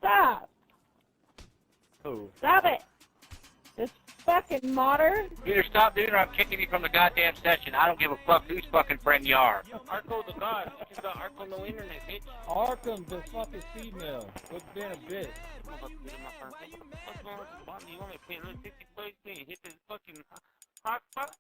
Stop. Who? Stop it. This fucking modder. Either stop doing it or I'm kicking you from the goddamn session. I don't give a fuck whose fucking friend you are. Arco the god. You got Arco no internet, bitch. Arkham the fucking female. What's been a bitch? What's going on with the bond? You want me to pay another 50 bucks and hit this fucking hot spot?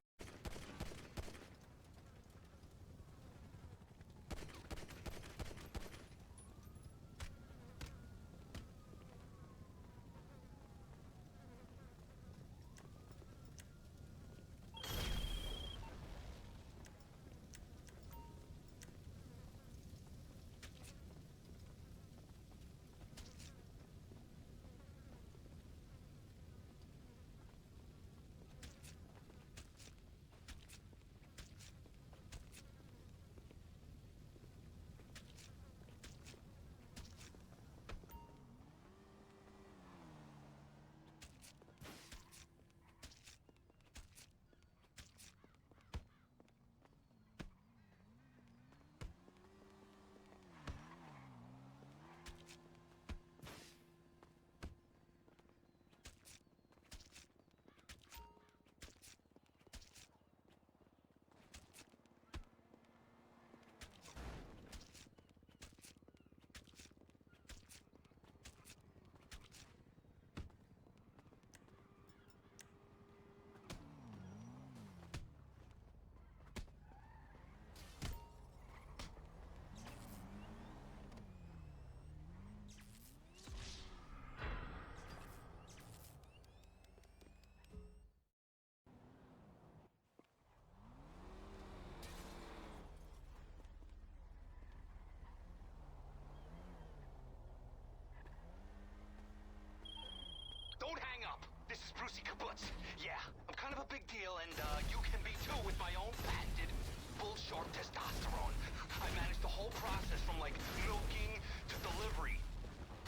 Don't hang up. This is Brucey Kibbutz. Yeah, I'm kind of a big deal, and you can be too with my own patented bull-short testosterone. I managed the whole process from, like, milking to delivery.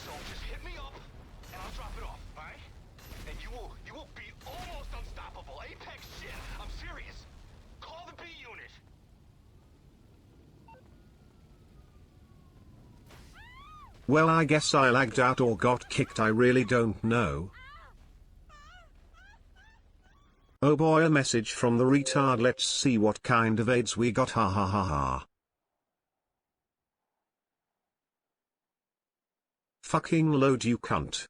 So just hit me up, and I'll drop it off, all right? And you will be almost unstoppable. Apex shit. I'm serious. Call the B unit. Well, I guess I lagged out or got kicked, I really don't know. Oh boy, a message from the retard. Let's see what kind of AIDS we got, ha ha ha ha. Fucking load, you cunt.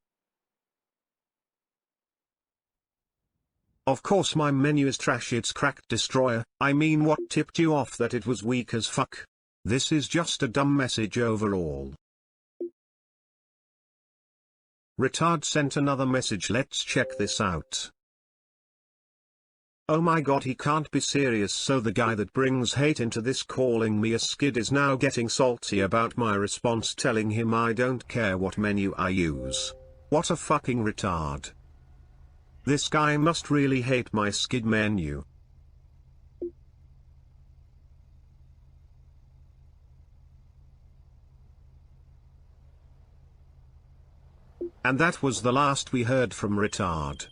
Of course my menu is trash, it's cracked destroyer. I mean, what tipped you off that it was weak as fuck? This is just a dumb message overall. Retard sent another message, let's check this out. Oh my god, he can't be serious. So the guy that brings hate into this, calling me a skid, is now getting salty about my response telling him I don't care what menu I use. What a fucking retard. This guy must really hate my skid menu. And that was the last we heard from retard.